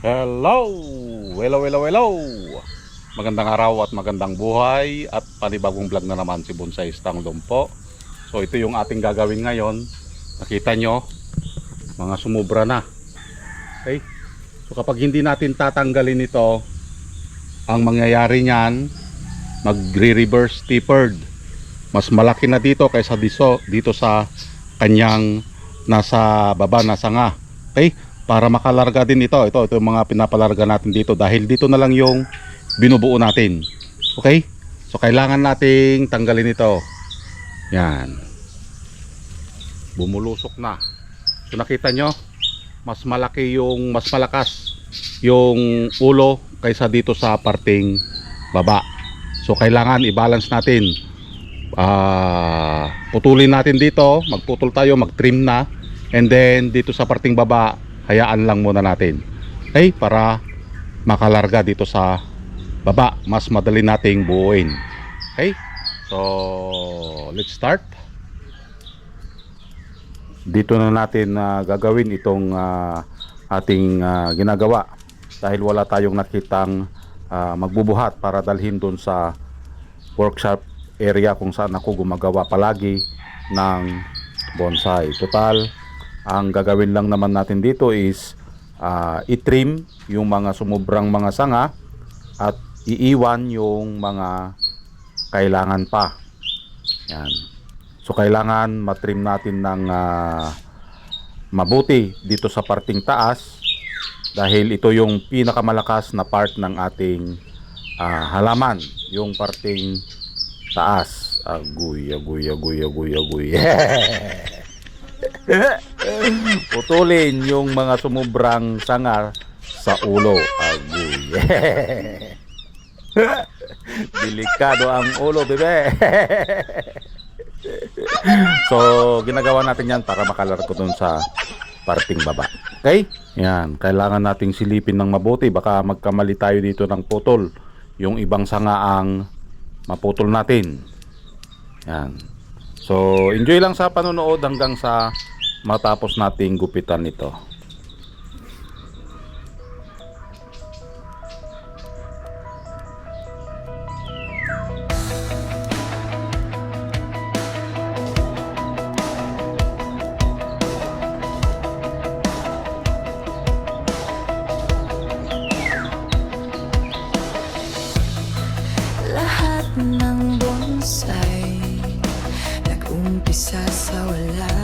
Hello! Hello, hello, hello! Magandang araw at magandang buhay at panibagong vlog na naman si Bonsai Stang Lumpo. So ito yung ating gagawin ngayon. Nakita nyo, mga sumubra na. Okay? So kapag hindi natin tatanggalin ito, ang mangyayari niyan, magre-reverse tapered. Mas malaki na dito kaysa dito sa kanyang nasa baba na sanga. Okay? Para makalarga din ito yung mga pinapalarga natin dito dahil dito na lang yung binubuo natin. Okay, so kailangan nating tanggalin ito. Yan, bumulusok na. So nakita nyo, mas malakas yung ulo kaysa dito sa parting baba. So kailangan i-balance natin. Putulin natin dito, magputol tayo, mag-trim na, and then dito sa parting baba hayaan lang muna natin, okay, para makalarga dito sa baba, mas madali nating buuin. Okay, so let's start. Dito na natin gagawin itong ating ginagawa dahil wala tayong nakitang magbubuhat para dalhin doon sa workshop area kung saan ako gumagawa palagi ng bonsai. Total, ang gagawin lang naman natin dito is i-trim yung mga sumubrang mga sanga at iiwan yung mga kailangan pa. Yan. So kailangan matrim natin ng mabuti dito sa parting taas dahil ito yung pinakamalakas na part ng ating halaman, yung parting taas. Aguy, aguy, aguy, aguy, aguy. Putulin yung mga sumubrang sanga sa ulo. Agoy. Delikado ang ulo, bebe. So ginagawa natin yan para makalargo dun sa parting baba. Okay? Yan, kailangan nating silipin ng mabuti, baka magkamali tayo dito ng putol. Yung ibang sanga ang maputol natin. Yan. So enjoy lang sa panonood hanggang sa matapos nating gupitan ito. Lahat ng bonsai nag-umpisa sa wala.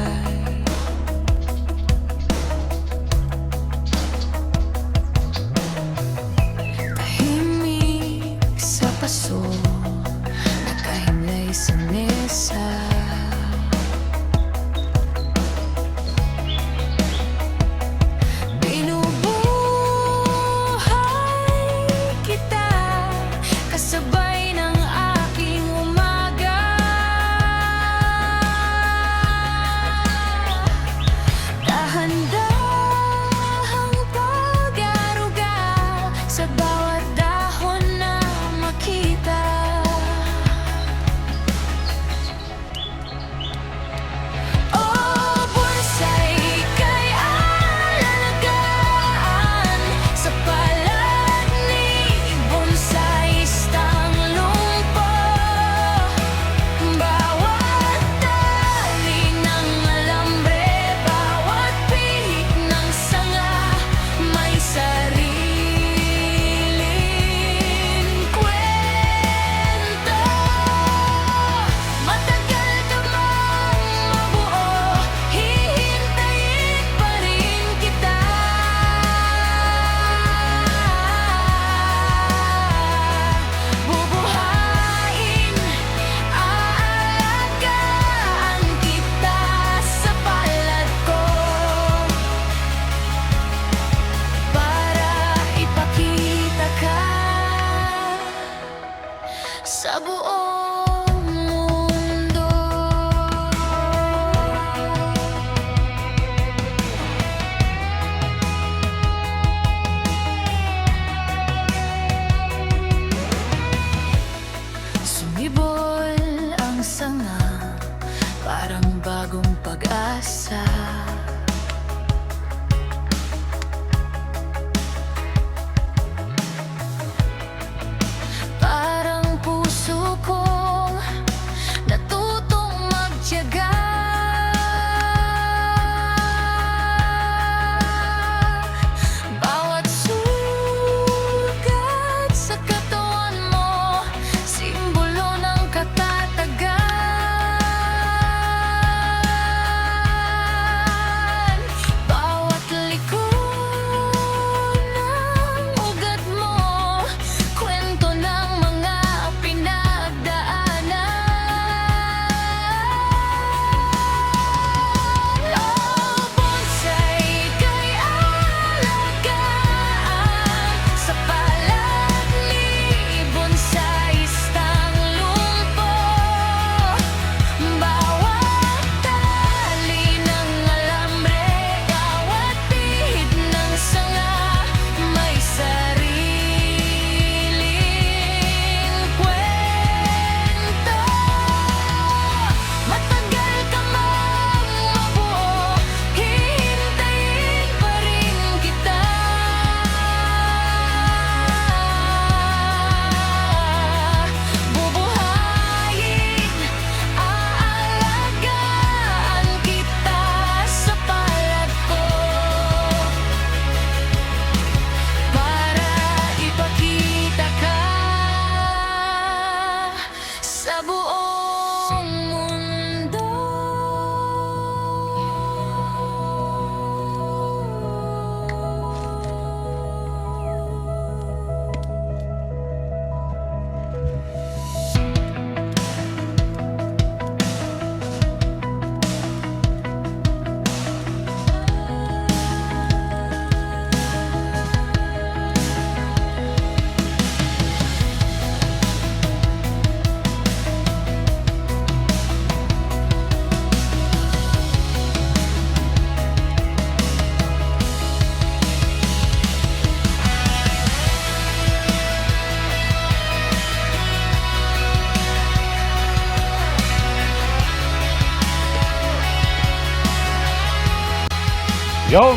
Yon!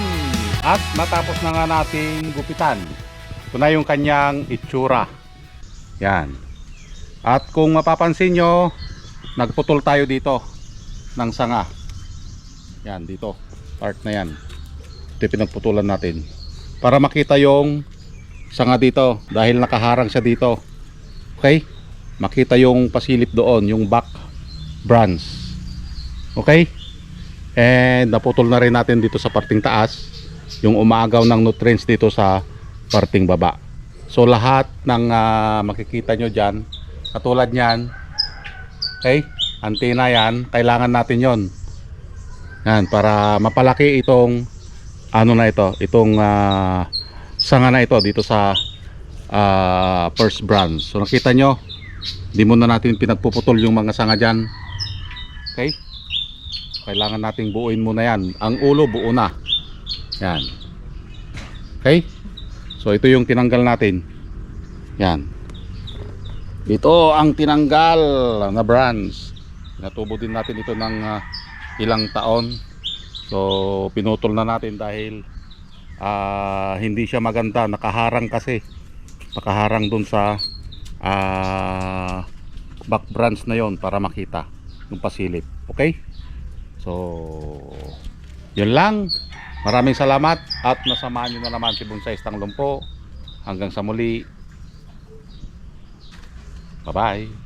At matapos na nga nating gupitan. Ito na yung kanyang itsura. Yan. At kung mapapansin nyo, nagputol tayo dito ng sanga. Yan, dito. Part na yan. Ito yung pinagputulan natin. Para makita yung sanga dito. Dahil nakaharang siya dito. Okay? Makita yung pasilip doon, yung back branch. Okay? And naputol na rin natin dito sa parting taas yung umaagaw ng nutrients dito sa parting baba. So lahat ng makikita nyo dyan, katulad nyan, okay, antena yan, kailangan natin yon. Yan, para mapalaki itong ano na ito, itong sanga na ito dito sa first branch. So nakita nyo, di muna natin pinagpuputol yung mga sanga dyan. Okay, kailangan nating buuin muna yan. Ang ulo buo na. Yan. Okay? So ito yung tinanggal natin. Yan. Ito ang tinanggal na branch. Natubo din natin ito ng ilang taon. So pinutol na natin dahil hindi siya maganda. Nakaharang kasi. Nakaharang dun sa back branch na yon para makita yung pasilip. Okay? So yun lang. Maraming salamat at nasamahan nyo na naman si Bonsai Tanglong po. Hanggang sa muli. Bye bye.